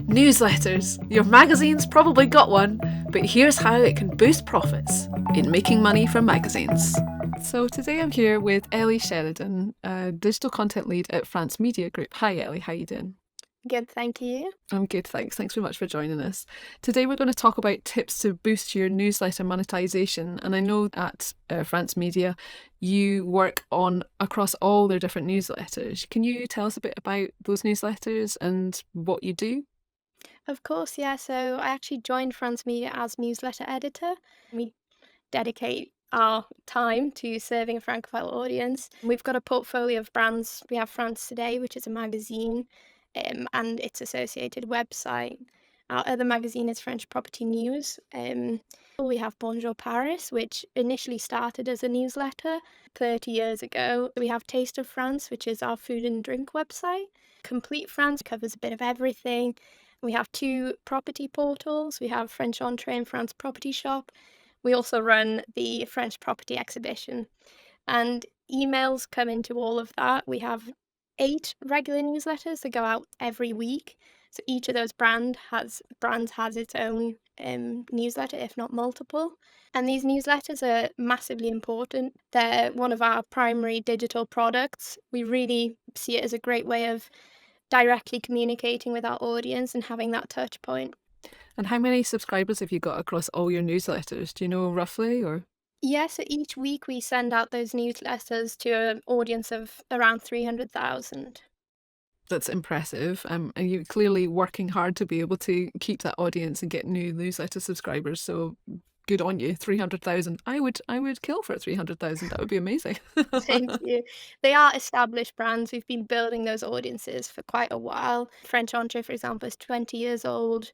Newsletters. Your magazine's probably got one, but here's how it can boost profits in making money from magazines. So today I'm here with Ellie Sheridan, digital content lead at France Media Group. Hi Ellie, how you doing? Good, thank you. I'm good, thanks. Thanks very much for joining us. Today we're going to talk about tips to boost your newsletter monetization. And I know at France Media you work on across all their different newsletters. Can you tell us a bit about those newsletters and what you do? Of course, yeah. So I actually joined France Media as newsletter editor. We dedicate our time to serving a Francophile audience. We've got a portfolio of brands. We have France Today, which is a magazine, and its associated website. Our other magazine is French Property News. We have Bonjour Paris, which initially started as a newsletter 30 years ago. We have Taste of France, which is our food and drink website. Complete France covers a bit of everything. We have two property portals. We have French Entree and France Property Shop. We also run the French Property Exhibition. And emails come into all of that. We have 8 regular newsletters that go out every week. So each of those brands has its own newsletter, if not multiple. And these newsletters are massively important. They're one of our primary digital products. We really see it as a great way of directly communicating with our audience and having that touch point. And how many subscribers have you got across all your newsletters? Do you know roughly or? Yeah, so each week we send out those newsletters to an audience of around 300,000. That's impressive. And you're clearly working hard to be able to keep that audience and get new newsletter subscribers. So good on you. 300,000. I would kill for 300,000. That would be amazing. Thank you. They are established brands. We've been building those audiences for quite a while. French Entree, for example, is 20 years old.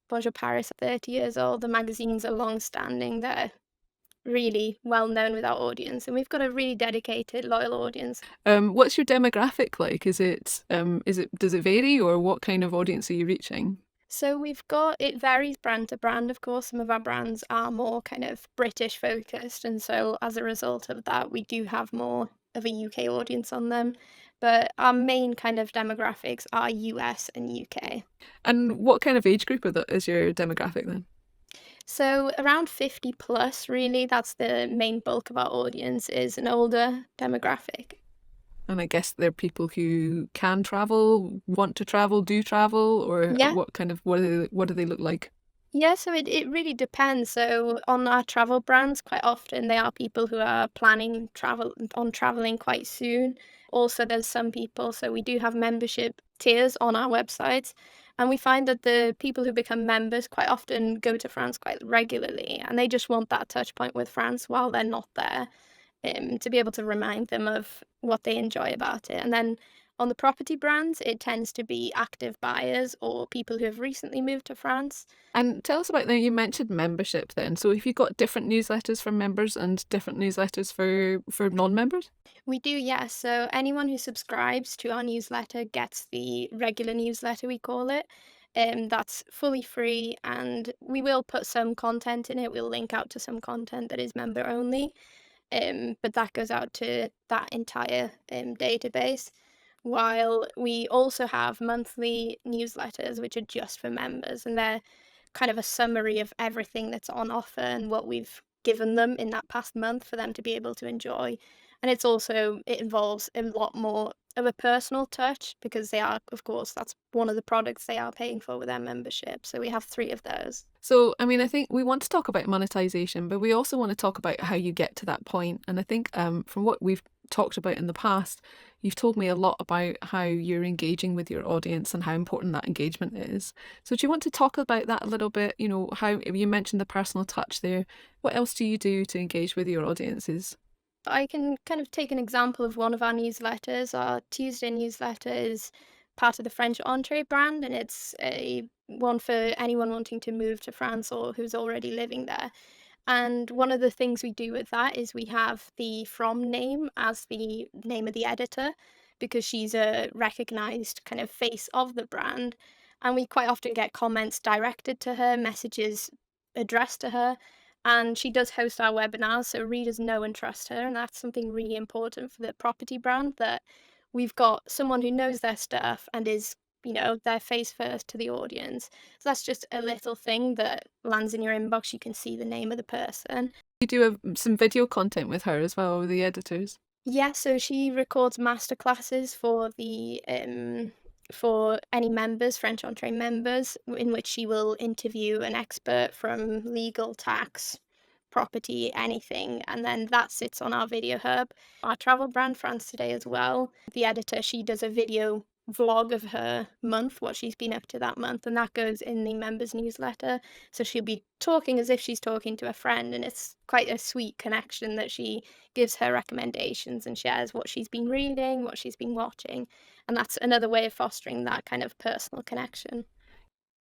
Bonjour Paris, 30 years old. The magazines are long-standing. They're really well known with our audience, and we've got a really dedicated, loyal audience. What's your demographic like? Does it vary, or what kind of audience are you reaching? So it varies brand to brand, of course. Some of our brands are more kind of British focused, and so as a result of that, we do have more of a UK audience on them. But our main kind of demographics are US and UK. And what kind of age group is your demographic then? So around 50 plus, really, that's the main bulk of our audience is an older demographic. And I guess they're people who can travel, want to travel, do travel, or Yeah. what do they look like? Yeah, so it really depends. So on our travel brands, quite often they are people who are planning traveling quite soon. Also, there's some people, so we do have membership tiers on our websites, and we find that the people who become members quite often go to France quite regularly, and they just want that touch point with France while they're not there, to be able to remind them of what they enjoy about it. And then on the property brands, it tends to be active buyers or people who have recently moved to France. And tell us about that. You mentioned membership then. So have you got different newsletters for members and different newsletters for non-members? We do, yes. So anyone who subscribes to our newsletter gets the regular newsletter, we call it. That's fully free, and we will put some content in it. We'll link out to some content that is member only. But that goes out to that entire database. While we also have monthly newsletters, which are just for members, and they're kind of a summary of everything that's on offer and what we've given them in that past month for them to be able to enjoy. And it involves a lot more of a personal touch because of course, that's one of the products they are paying for with their membership. So we have 3 of those. So, I mean, I think we want to talk about monetization, but we also want to talk about how you get to that point. And I think from what we've talked about in the past, you've told me a lot about how you're engaging with your audience and how important that engagement is. So, do you want to talk about that a little bit? You know, how you mentioned the personal touch there. What else do you do to engage with your audiences? I can kind of take an example of one of our newsletters. Our Tuesday newsletter is part of the French Entree brand, and it's a one for anyone wanting to move to France or who's already living there. And one of the things we do with that is we have the From name as the name of the editor because she's a recognized kind of face of the brand. And we quite often get comments directed to her, messages addressed to her. And she does host our webinars, so readers know and trust her. And that's something really important for the property brand, that we've got someone who knows their stuff and is their face first to the audience. So that's just a little thing that lands in your inbox. You can see the name of the person. You do have some video content with her as well, with the editors. Yeah, so she records master classes for any members, French entree members, in which she will interview an expert from legal, tax, property, anything, and then that sits on our video hub. Our travel brand France Today as well. The editor, she does a video vlog of her month, what she's been up to that month, and that goes in the members newsletter. So she'll be talking as if she's talking to a friend, and it's quite a sweet connection that she gives her recommendations and shares what she's been reading, what she's been watching. And that's another way of fostering that kind of personal connection.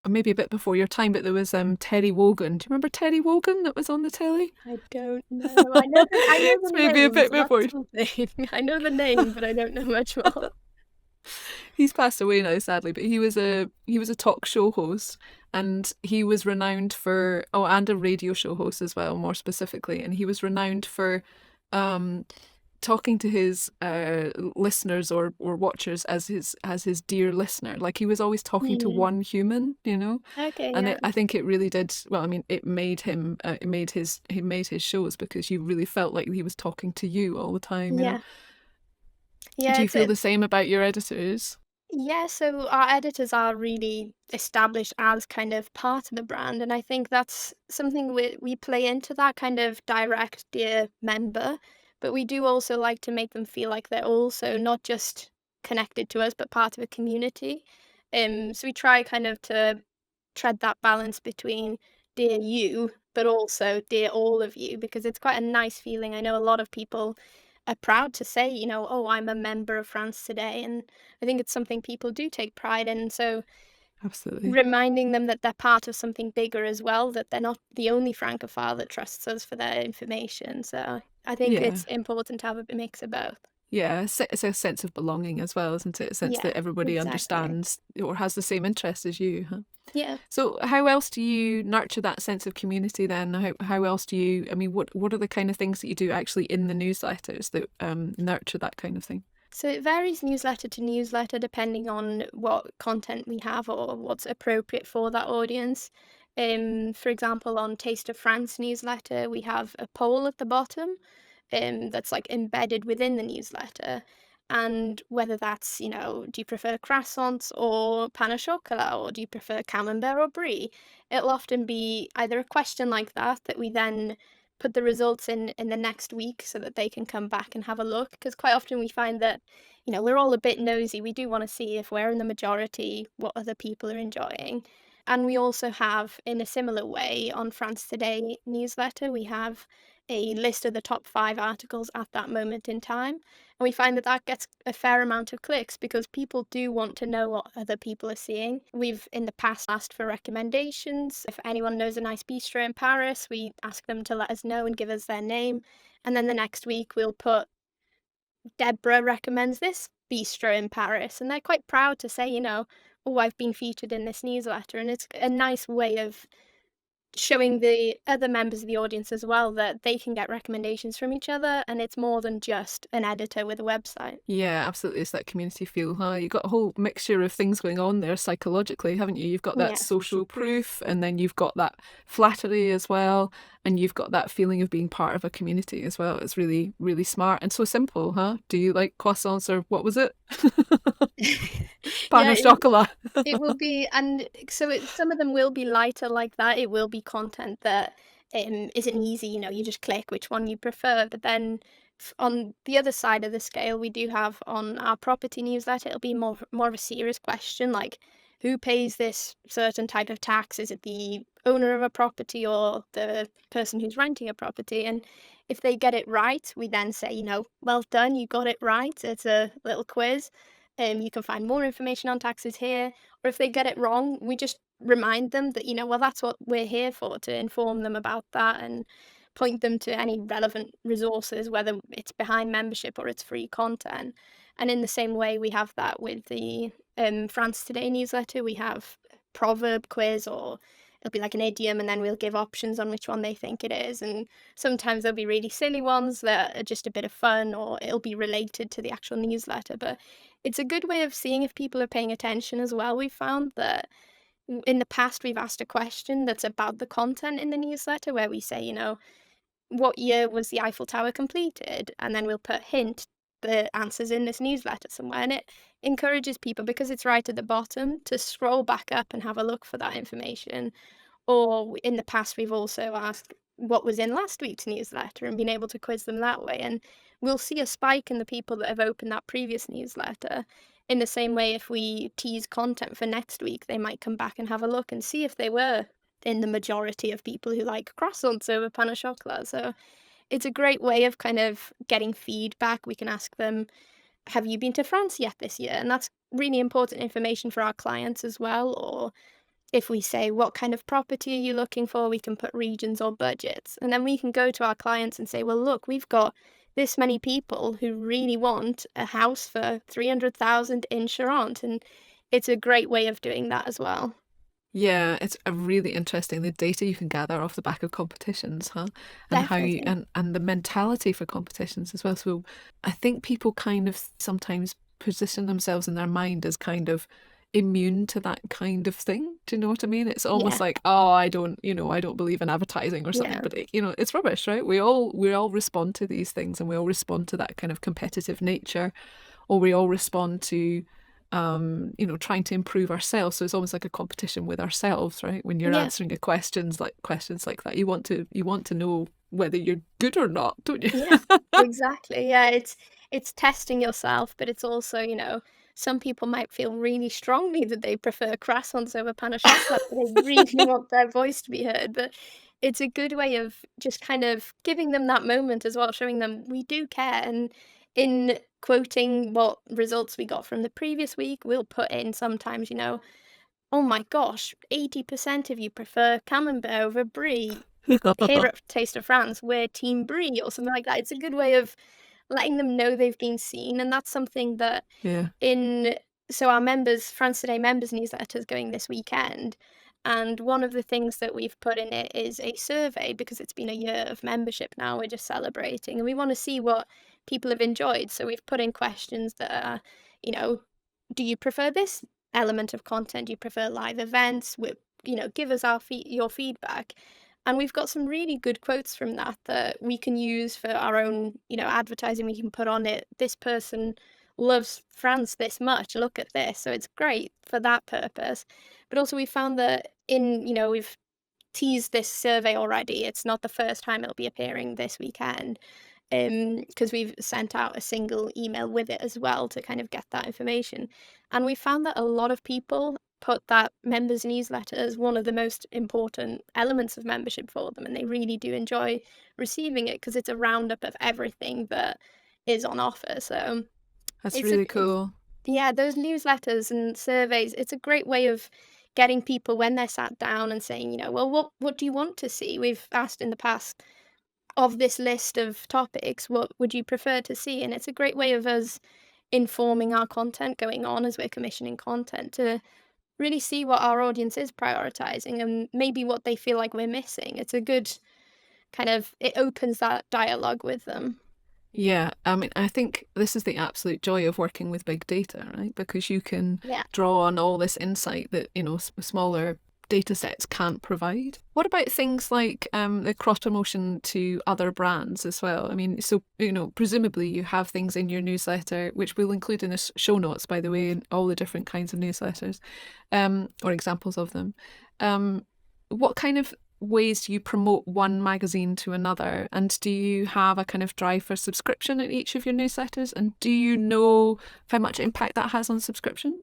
Or maybe a bit before your time, but there was Terry Wogan. Do you remember Terry Wogan that was on the telly? I don't know. I know It's the maybe a name, bit so that's before. something. I know the name, but I don't know much more. He's passed away now, sadly, but he was a talk show host, and he was renowned for, oh, and a radio show host as well, more specifically, and he was renowned for um talking to his listeners or watchers as his dear listener. Like he was always talking to Mm. one human, Okay, and yeah. I think it really did. Well, I mean, it made him. He made his shows because you really felt like he was talking to you all the time. Yeah. Yeah, Do you it's feel a the same about your editors? Yeah, so our editors are really established as kind of part of the brand, and I think that's something we play into that kind of direct dear member, but we do also like to make them feel like they're also not just connected to us, but part of a community. So we try kind of to tread that balance between dear you, but also dear all of you, because it's quite a nice feeling. I know a lot of people are proud to say, oh, I'm a member of France Today, and I think it's something people do take pride in. So Absolutely. reminding them that they're part of something bigger as well, that they're not the only Francophile that trusts us for their information. So I think Yeah. it's important to have a mix of both. Yeah, it's a sense of belonging as well, isn't it? A sense Yeah, that everybody exactly. understands or has the same interests as you, huh? Yeah. So how else do you nurture that sense of community then? How else do you, I mean, what are the kind of things that you do actually in the newsletters that nurture that kind of thing? So it varies newsletter to newsletter depending on what content we have or what's appropriate for that audience. For example, on Taste of France newsletter, we have a poll at the bottom that's like embedded within the newsletter. And whether that's, do you prefer croissants or pain au chocolat, or do you prefer camembert or brie? It'll often be either a question like that we then put the results in the next week so that they can come back and have a look. Because quite often we find that, we're all a bit nosy. We do want to see if we're in the majority, what other people are enjoying. And we also have, in a similar way, on France Today newsletter, we have a list of the top 5 articles at that moment in time. And we find that that gets a fair amount of clicks because people do want to know what other people are seeing. We've in the past asked for recommendations. If anyone knows a nice bistro in Paris, we ask them to let us know and give us their name. And then the next week we'll put Deborah recommends this bistro in Paris. And they're quite proud to say, oh, I've been featured in this newsletter. And it's a nice way of showing the other members of the audience as well that they can get recommendations from each other, and it's more than just an editor with a website. Yeah, absolutely. It's that community feel, huh? You've got a whole mixture of things going on there psychologically, haven't you? You've got that Yes. social proof, and then you've got that flattery as well, and you've got that feeling of being part of a community as well. It's really, really smart and so simple, huh? Do you like croissants or what was it? Pain Yeah, au chocolat. it will be, and so some of them will be lighter like that. It will be content that isn't easy. You just click which one you prefer. But then on the other side of the scale, we do have on our property newsletter, it'll be more of a serious question like who pays this certain type of tax? Is it the owner of a property or the person who's renting a property? And if they get it right, we then say, well done, you got it right. It's a little quiz. You can find more information on taxes here. Or if they get it wrong, we just remind them that, well, that's what we're here for, to inform them about that and point them to any relevant resources, whether it's behind membership or it's free content. And in the same way, we have that with the France Today newsletter. We have proverb quiz, or it'll be like an idiom, and then we'll give options on which one they think it is. And sometimes there'll be really silly ones that are just a bit of fun, or it'll be related to the actual newsletter. But It's a good way of seeing if people are paying attention as well. We found that in the past, we've asked a question that's about the content in the newsletter where we say, what year was the Eiffel Tower completed? And then we'll put hint the answers in this newsletter somewhere. And it encourages people because it's right at the bottom to scroll back up and have a look for that information. Or in the past, we've also asked what was in last week's newsletter and been able to quiz them that way. And we'll see a spike in the people that have opened that previous newsletter. In the same way, if we tease content for next week, they might come back and have a look and see if they were in the majority of people who like croissants over pain au chocolat. So it's a great way of kind of getting feedback. We can ask them, have you been to France yet this year? And that's really important information for our clients as well. Or if we say, what kind of property are you looking for? We can put regions or budgets. And then we can go to our clients and say, well, look, we've got this many people who really want a house for 300,000 in Charente. And it's a great way of doing that as well. Yeah, it's a really interesting the data you can gather off the back of competitions, huh? And how you Definitely. and the mentality for competitions as well. So I think people kind of sometimes position themselves in their mind as kind of immune to that kind of thing. Do you know what I mean? It's almost Yeah. like, oh, I don't believe in advertising or something, Yeah. but it's rubbish, right? We all respond to these things and we all respond to that kind of competitive nature, or we all respond to trying to improve ourselves. So it's almost like a competition with ourselves, right? When you're Yeah. answering questions like that, you want to know whether you're good or not, don't you? Yeah, exactly. Yeah, it's testing yourself, but it's also, some people might feel really strongly that they prefer croissants over pain au chocolat, but they really want their voice to be heard. But it's a good way of just kind of giving them that moment as well, showing them we do care. And in quoting what results we got from the previous week, we'll put in sometimes, oh my gosh, 80% of you prefer camembert over brie. Here at Taste of France, we're team brie or something like that. It's a good way of letting them know they've been seen, and that's something that Yeah. in so our members France Today members newsletter is going this weekend, and one of the things that we've put in it is a survey because it's been a year of membership now, we're just celebrating, and we wanna see what people have enjoyed, so we've put in questions that are, you know, "Do you prefer this element of content? Do you prefer live events? Give us your feedback." And we've got some really good quotes from that we can use for our own, advertising. We can put on it, "This person loves France this much. Look at this." So it's great for that purpose. But also we found that we've teased this survey already. It's not the first time it'll be appearing this weekend. Because we've sent out a single email with it as well to kind of get that information. And we found that a lot of people put that members newsletter as one of the most important elements of membership for them, and they really do enjoy receiving it because it's a roundup of everything that is on offer. So That's it's a really it's cool. yeah, those newsletters and surveys, it's a great way of getting people when they're sat down and saying, well, what do you want to see? We've asked in the past, of this list of topics, what would you prefer to see? And it's a great way of us informing our content going on as we're commissioning content to really see what our audience is prioritizing and maybe what they feel like we're missing. It's a good it opens that dialogue with them. Yeah, I mean, I think this is the absolute joy of working with big data, right? Because you can Yeah. draw on all this insight that, smaller data sets can't provide. What about things like the cross promotion to other brands as well? I mean, so, presumably you have things in your newsletter, which we'll include in the show notes, by the way, in all the different kinds of newsletters, or examples of them. Um, what kind of ways do you promote one magazine to another? And do you have a kind of drive for subscription in each of your newsletters? And do you know how much impact that has on subscription?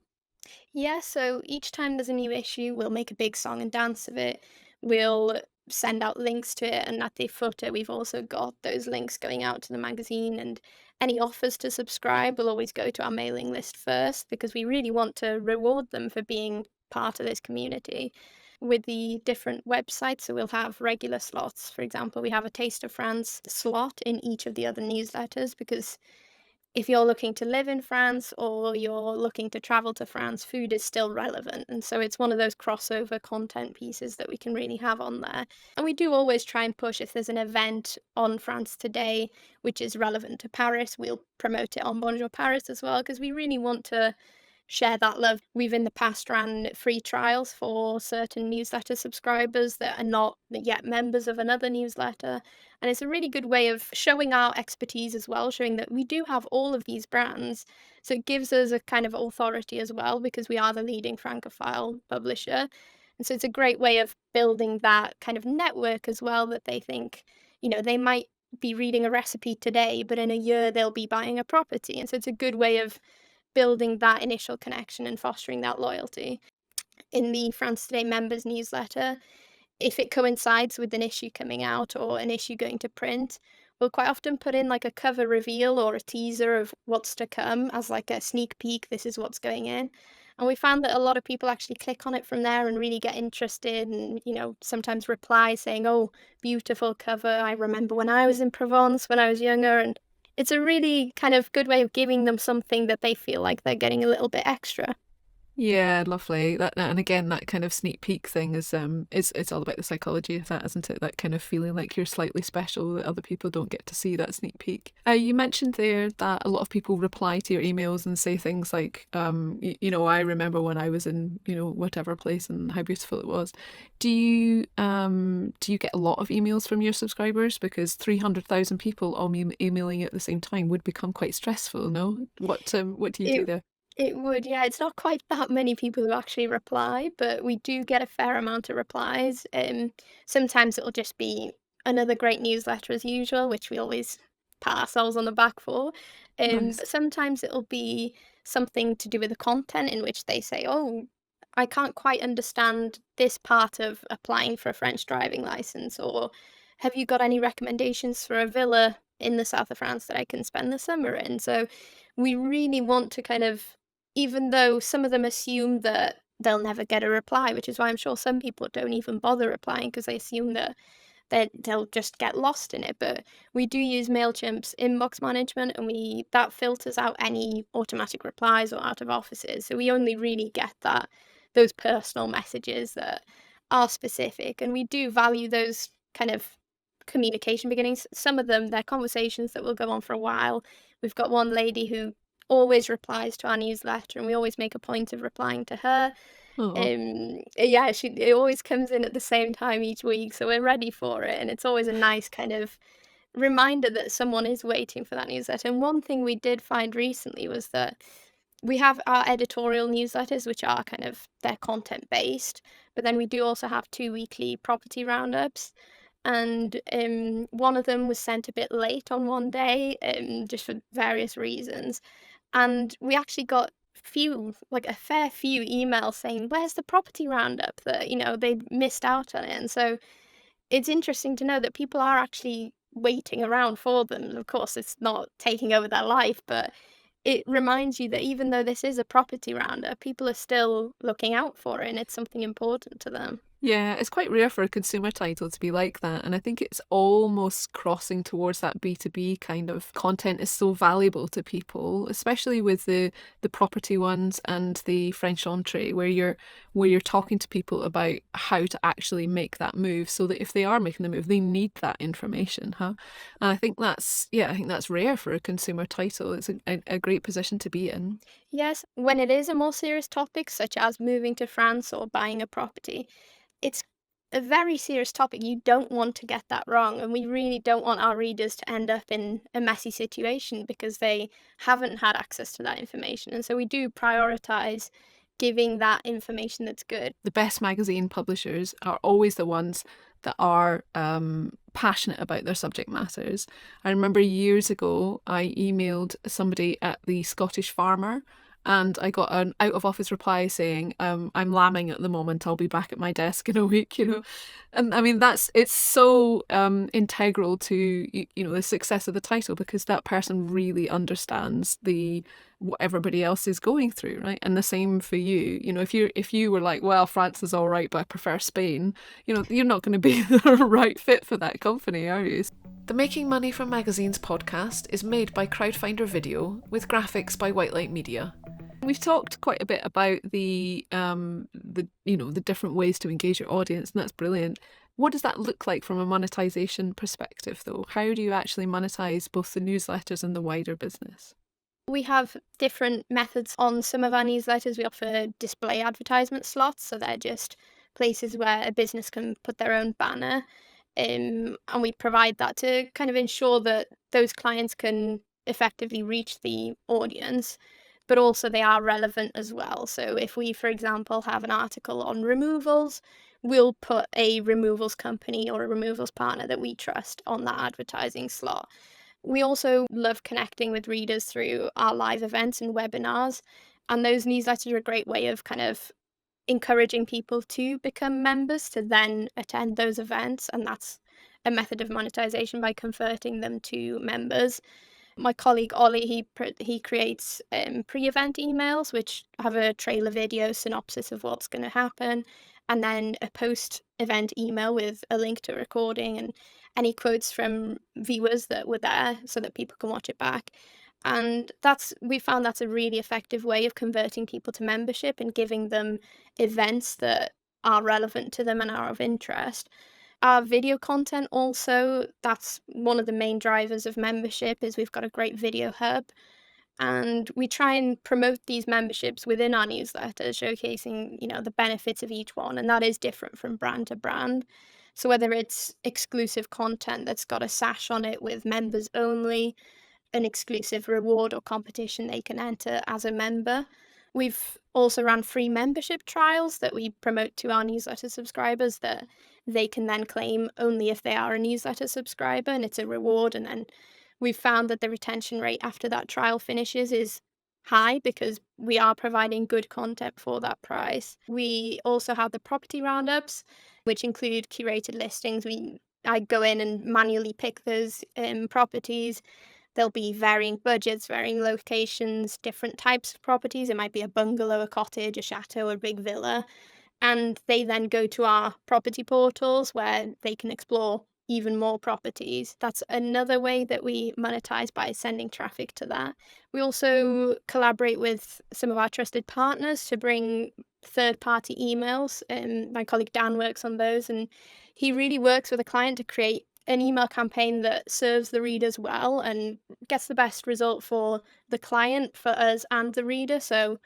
Yeah, so each time there's a new issue, we'll make a big song and dance of it. We'll send out links to it, and at the footer, we've also got those links going out to the magazine. And any offers to subscribe will always go to our mailing list first because we really want to reward them for being part of this community. With the different websites, so we'll have regular slots. For example, we have a Taste of France slot in each of the other newsletters because if you're looking to live in France or you're looking to travel to France, food is still relevant. And so it's one of those crossover content pieces that we can really have on there. And we do always try and push if there's an event on France Today, which is relevant to Paris, we'll promote it on Bonjour Paris as well, because we really want to share that love. We've in the past ran free trials for certain newsletter subscribers that are not yet members of another newsletter. And it's a really good way of showing our expertise as well, showing that we do have all of these brands. So it gives us a kind of authority as well because we are the leading Francophile publisher. And so it's a great way of building that kind of network as well that they think, they might be reading a recipe today, but in a year they'll be buying a property. And so it's a good way of building that initial connection and fostering that loyalty. In the France Today members newsletter, if it coincides with an issue coming out or an issue going to print, we'll quite often put in like a cover reveal or a teaser of what's to come as like a sneak peek, this is what's going in. And we found that a lot of people actually click on it from there and really get interested and, sometimes reply saying, oh, beautiful cover. I remember when I was in Provence when I was younger. And it's a really kind of good way of giving them something that they feel like they're getting a little bit extra. Yeah, lovely. That and again, that kind of sneak peek thing is it's all about the psychology of that, isn't it? That kind of feeling like you're slightly special that other people don't get to see that sneak peek. You mentioned there that a lot of people reply to your emails and say things like, I remember when I was in, whatever place and how beautiful it was. Do you get a lot of emails from your subscribers? Because 300,000 people all emailing at the same time would become quite stressful, no? What do you do It there? It would, yeah. It's not quite that many people who actually reply, but we do get a fair amount of replies. Sometimes it'll just be another great newsletter as usual, which we always pat ourselves on the back for. Nice. But sometimes it'll be something to do with the content in which they say, "Oh, I can't quite understand this part of applying for a French driving license," or "Have you got any recommendations for a villa in the south of France that I can spend the summer in?" So we really want to kind of, even though some of them assume that they'll never get a reply, which is why I'm sure some people don't even bother replying because they assume that they'll just get lost in it. But we do use Mailchimp's inbox management, and we that filters out any automatic replies or out of offices. So we only really get those personal messages that are specific, and we do value those kind of communication beginnings. Some of them, they're conversations that will go on for a while. We've got one lady who always replies to our newsletter, and we always make a point of replying to her. Oh. Yeah, it always comes in at the same time each week, so we're ready for it, and it's always a nice kind of reminder that someone is waiting for that newsletter. And one thing we did find recently was that we have our editorial newsletters, which are kind of they're content based, but then we do also have two weekly property roundups. And one of them was sent a bit late on one day, just for various reasons. And we actually got like a fair few emails saying, "Where's the property roundup?" That they missed out on it. And so it's interesting to know that people are actually waiting around for them. Of course, it's not taking over their life, but it reminds you that even though this is a property roundup, people are still looking out for it, and it's something important to them. Yeah, it's quite rare for a consumer title to be like that. And I think it's almost crossing towards that B2B kind of content is so valuable to people, especially with the property ones and the French entree, where you're talking to people about how to actually make that move so that if they are making the move, they need that information, huh? And I think that's rare for a consumer title. It's a great position to be in. Yes, when it is a more serious topic, such as moving to France or buying a property, it's a very serious topic. You don't want to get that wrong, and we really don't want our readers to end up in a messy situation because they haven't had access to that information. And so we do prioritize giving that information that's good. The best magazine publishers are always the ones that are passionate about their subject matters. I remember years ago, I emailed somebody at the Scottish Farmer and I got an out of office reply saying, I'm lambing at the moment, I'll be back at my desk in a week. And I mean, it's so integral to, the success of the title because that person really understands what everybody else is going through, right? And the same for you. If you were like, well, France is all right, but I prefer Spain, you're not going to be the right fit for that company, are you? The Making Money from Magazines podcast is made by Crowdfinder Video with graphics by White Light Media. We've talked quite a bit about the different ways to engage your audience, and that's brilliant. What does that look like from a monetization perspective, though? How do you actually monetize both the newsletters and the wider business? We have different methods on some of our newsletters. We offer display advertisement slots, so they're just places where a business can put their own banner. And we provide that to kind of ensure that those clients can effectively reach the audience, but also they are relevant as well. So if we, for example, have an article on removals, we'll put a removals company or a removals partner that we trust on that advertising slot. We also love connecting with readers through our live events and webinars, and those newsletters are a great way of kind of encouraging people to become members to then attend those events, and that's a method of monetization by converting them to members. My colleague Ollie, he creates pre-event emails which have a trailer video synopsis of what's going to happen, and then a post-event email with a link to a recording and any quotes from viewers that were there so that people can watch it back. And we found that's a really effective way of converting people to membership and giving them events that are relevant to them and are of interest. Our video content also, that's one of the main drivers of membership, is we've got a great video hub, and we try and promote these memberships within our newsletters, showcasing, the benefits of each one, and that is different from brand to brand. So whether it's exclusive content that's got a sash on it with members only, an exclusive reward or competition they can enter as a member. We've also run free membership trials that we promote to our newsletter subscribers that they can then claim only if they are a newsletter subscriber, and it's a reward. And then we've found that the retention rate after that trial finishes is high because we are providing good content for that price. We also have the property roundups, which include curated listings. I go in and manually pick those properties. There'll be varying budgets, varying locations, different types of properties. It might be a bungalow, a cottage, a chateau, a big villa. And they then go to our property portals where they can explore even more properties. That's another way that we monetize, by sending traffic to that. We also collaborate with some of our trusted partners to bring third-party emails. My colleague Dan works on those, and he really works with a client to create an email campaign that serves the readers well and gets the best result for the client, for us, and the reader. So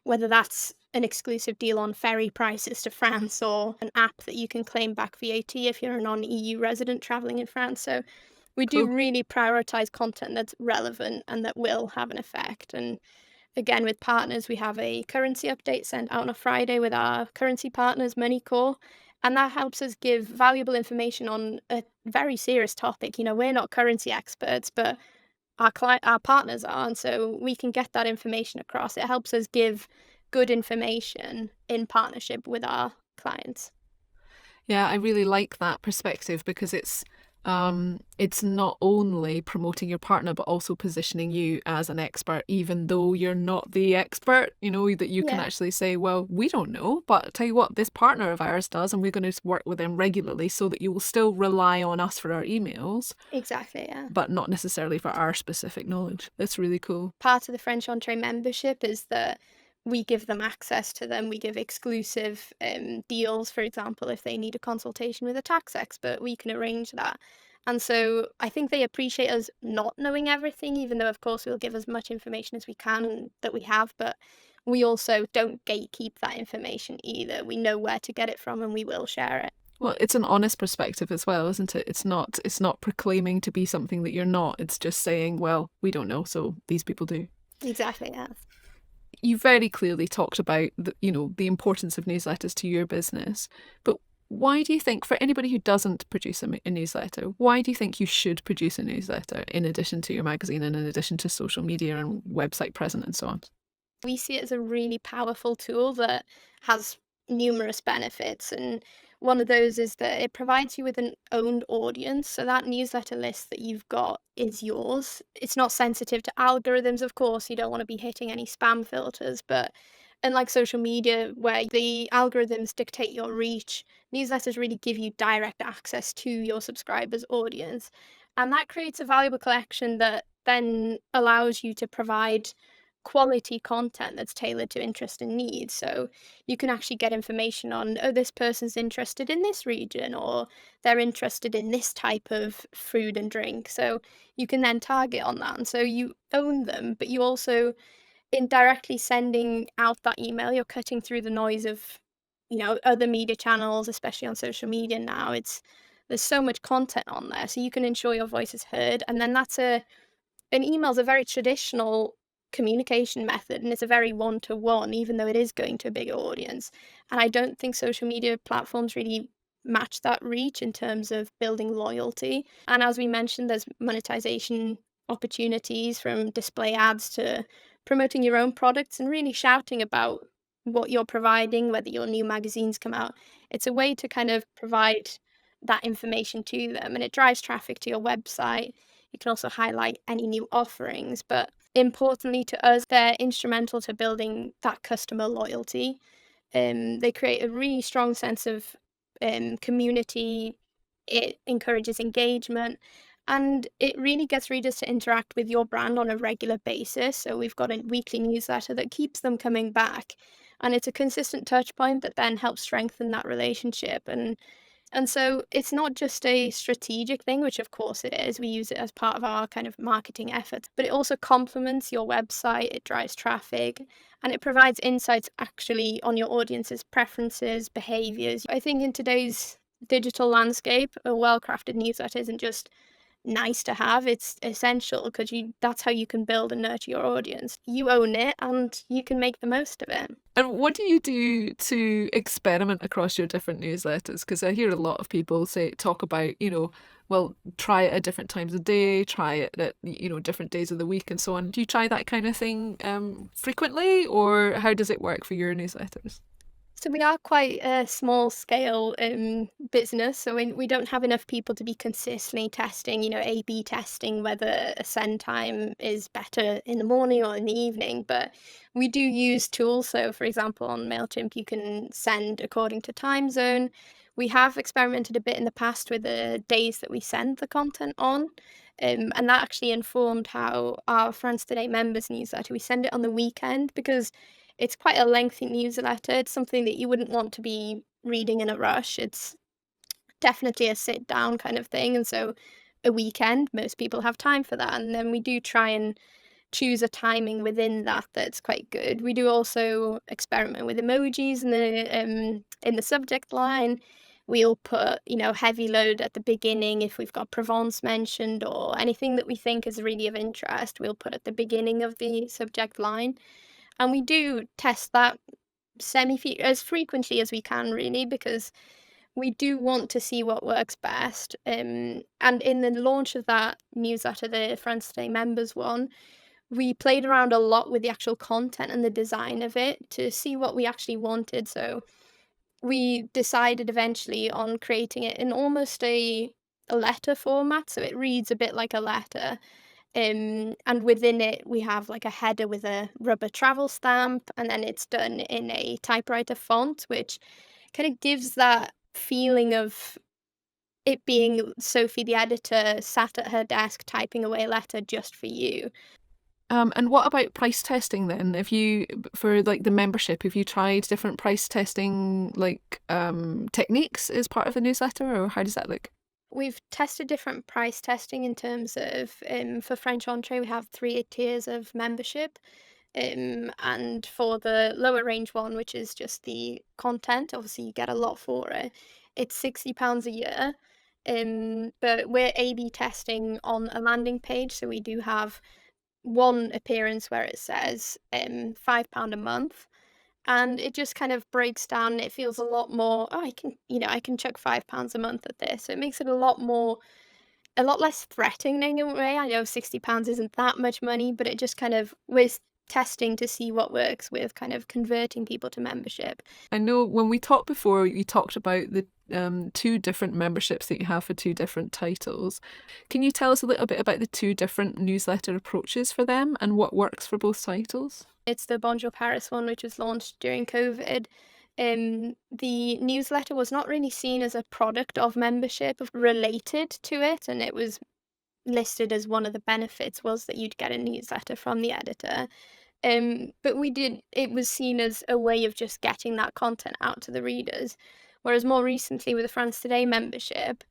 whether that's an exclusive deal on ferry prices to France or an app that you can claim back VAT if you're a non-EU resident traveling in France. So we do Cool. really prioritize content that's relevant and that will have an effect. And again, with partners, we have a currency update sent out on a Friday with our currency partners, MoneyCore, and that helps us give valuable information on a very serious topic. We're not currency experts, but our partners are, and so we can get that information across. It helps us give good information in partnership with our clients. Yeah, I really like that perspective because it's not only promoting your partner but also positioning you as an expert, even though you're not the expert, that you can Yeah, actually say, well, we don't know, but I'll tell you what, this partner of ours does, and we're going to work with them regularly so that you will still rely on us for our emails, exactly. Yeah. but not necessarily for our specific knowledge. That's really cool. Part of the French Entree membership is that we give them access to them. We give exclusive deals, for example, if they need a consultation with a tax expert, we can arrange that. And so I think they appreciate us not knowing everything, even though, of course, we'll give as much information as we can and that we have. But we also don't gatekeep that information either. We know where to get it from and we will share it. Well, it's an honest perspective as well, isn't it? It's not proclaiming to be something that you're not. It's just saying, well, we don't know, so these people do. Exactly, yeah. You very clearly talked about the importance of newsletters to your business, but why do you think, for anybody who doesn't produce a newsletter, why do you think you should produce a newsletter in addition to your magazine and in addition to social media and website presence and so on? We see it as a really powerful tool that has numerous benefits. And one of those is that it provides you with an owned audience. So that newsletter list that you've got is yours. It's not sensitive to algorithms, of course. You don't want to be hitting any spam filters. But unlike social media, where the algorithms dictate your reach, newsletters really give you direct access to your subscribers' audience. And that creates a valuable collection that then allows you to provide quality content that's tailored to interest and needs. So you can actually get information on, oh, this person's interested in this region, or they're interested in this type of food and drink. So you can then target on that. And so you own them, but you also indirectly sending out that email, you're cutting through the noise of, other media channels, especially on social media now. There's so much content on there, so you can ensure your voice is heard. And then an email's a very traditional communication method, and it's a very one-to-one, even though it is going to a bigger audience. And I don't think social media platforms really match that reach in terms of building loyalty. And as we mentioned, there's monetization opportunities from display ads to promoting your own products and really shouting about what you're providing, whether your new magazines come out. It's a way to kind of provide that information to them, and it drives traffic to your website. You can also highlight any new offerings, but importantly to us, they're instrumental to building that customer loyalty. They create a really strong sense of community. It encourages engagement, and it really gets readers to interact with your brand on a regular basis. So we've got a weekly newsletter that keeps them coming back, and it's a consistent touch point that then helps strengthen that relationship. And so it's not just a strategic thing, which of course it is. We use it as part of our kind of marketing efforts, but it also complements your website, it drives traffic, and it provides insights actually on your audience's preferences, behaviors. I think in today's digital landscape, a well-crafted newsletter isn't just nice to have, it's essential because you that's how you can build and nurture your audience. You own it and you can make the most of it. And what do you do to experiment across your different newsletters? Because I hear a lot of people talk about, well, try it at different times of day, try it at, different days of the week and so on. Do you try that kind of thing frequently, or how does it work for your newsletters? So we are quite a small scale business, so we don't have enough people to be consistently testing, A/B testing whether a send time is better in the morning or in the evening. But we do use tools. So, for example, on Mailchimp, you can send according to time zone. We have experimented a bit in the past with the days that we send the content on. And that actually informed how our France Today members newsletter, we send it on the weekend because it's quite a lengthy newsletter. It's something that you wouldn't want to be reading in a rush. It's definitely a sit down kind of thing. And so a weekend, most people have time for that. And then we do try and choose a timing within that that's quite good. We do also experiment with emojis in the subject line. We'll put, heavy load at the beginning if we've got Provence mentioned or anything that we think is really of interest, we'll put at the beginning of the subject line. And we do test that as frequently as we can, really, because we do want to see what works best. And in the launch of that newsletter, the Friends Today members one, we played around a lot with the actual content and the design of it to see what we actually wanted. So we decided eventually on creating it in almost a letter format. So it reads a bit like a letter, and within it, we have like a header with a rubber travel stamp, and then it's done in a typewriter font, which kind of gives that feeling of it being Sophie, the editor, sat at her desk typing away a letter just for you. And what about price testing then? For like the membership, have you tried different price testing techniques as part of the newsletter, or how does that look? We've tested different price testing in terms of, for French Entree, we have three tiers of membership. And for the lower range one, which is just the content, obviously you get a lot for it. It's £60 a year. But we're A/B testing on a landing page, so we do have one appearance where it says £5 a month, and it just kind of breaks down. It feels a lot more. Oh, I can chuck £5 a month at this. So it makes it a lot less threatening in a way. I know £60 isn't that much money, but it just kind of was testing to see what works with kind of converting people to membership. I know when we talked before, you talked about the two different memberships that you have for two different titles. Can you tell us a little bit about the two different newsletter approaches for them and what works for both titles? It's the Bonjour Paris one, which was launched during COVID. The newsletter was not really seen as a product of membership, related to it, and it was listed as one of the benefits was that you'd get a newsletter from the editor. But it was seen as a way of just getting that content out to the readers. Whereas more recently with the France Today membership,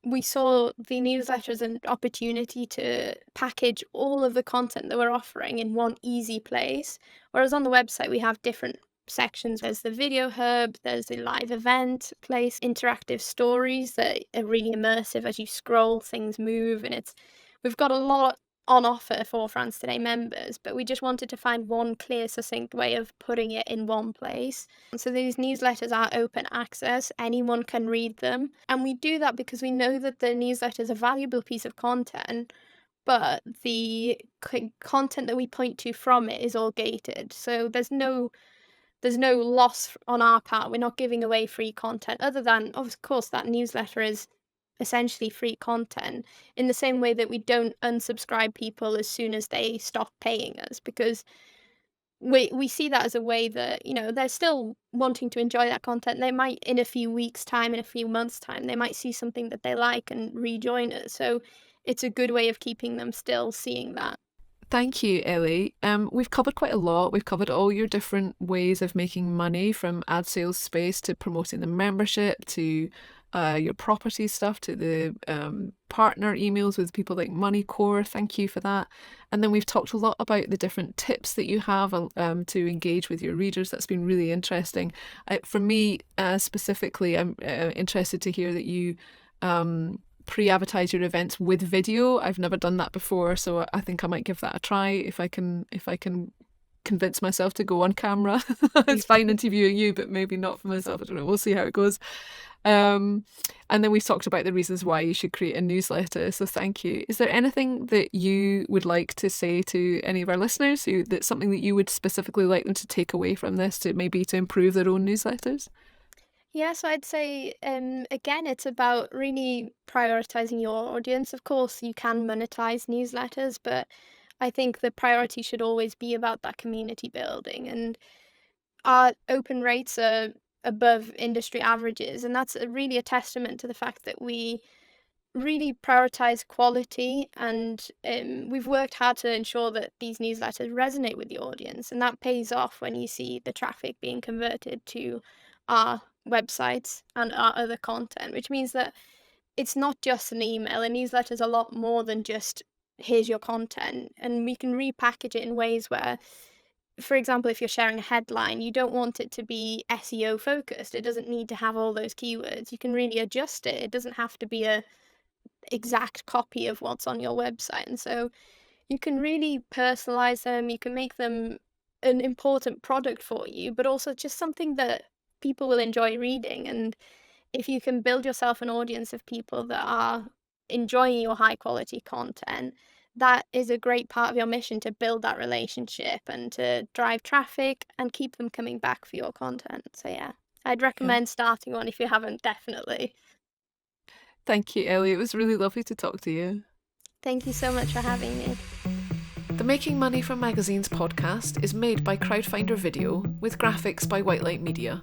we saw the newsletter as an opportunity to package all of the content that we're offering in one easy place. Whereas on the website, we have different sections. There's the video hub, there's the live event place, interactive stories that are really immersive as you scroll, things move, and we've got a lot on offer for France Today members, but we just wanted to find one clear, succinct way of putting it in one place. So these newsletters are open access, anyone can read them. And we do that because we know that the newsletter is a valuable piece of content, but the content that we point to from it is all gated. So there's no loss on our part. We're not giving away free content, other than, of course, that newsletter is essentially free content, in the same way that we don't unsubscribe people as soon as they stop paying us, because we see that as a way that, they're still wanting to enjoy that content. They might, in a few weeks' time, in a few months' time, they might see something that they like and rejoin us. So it's a good way of keeping them still seeing that. Thank you, Ellie. We've covered quite a lot. We've covered all your different ways of making money, from ad sales space to promoting the membership to your property stuff to the partner emails with people like MoneyCore. Thank you for that. And then we've talked a lot about the different tips that you have to engage with your readers. That's been really interesting. For me specifically, I'm interested to hear that you pre-advertise your events with video. I've never done that before, so I think I might give that a try if I can convince myself to go on camera. It's fine interviewing you, but maybe not for myself. I don't know. We'll see how it goes. And then we talked about the reasons why you should create a newsletter. So thank you. Is there anything that you would like to say to any of our listeners that's something that you would specifically like them to take away from this to maybe to improve their own newsletters? Yeah, so I'd say, again, it's about really prioritizing your audience. Of course, you can monetize newsletters, but I think the priority should always be about that community building. And our open rates are above industry averages, and that's really a testament to the fact that we really prioritize quality, and we've worked hard to ensure that these newsletters resonate with the audience, and that pays off when you see the traffic being converted to our websites and our other content, which means that it's not just an email. A newsletter is a lot more than just here's your content, and we can repackage it in ways where, for example, if you're sharing a headline, you don't want it to be SEO focused. It doesn't need to have all those keywords. You can really adjust it. It doesn't have to be a exact copy of what's on your website. And so you can really personalize them, you can make them an important product for you, but also just something that people will enjoy reading. And if you can build yourself an audience of people that are enjoying your high quality content, that is a great part of your mission, to build that relationship and to drive traffic and keep them coming back for your content. So yeah, I'd Yeah. recommend starting one if you haven't, definitely. Thank you, Ellie. It was really lovely to talk to you. Thank you so much for having me. The Making Money from Magazines podcast is made by Crowdfinder Video with graphics by Whitelight Media.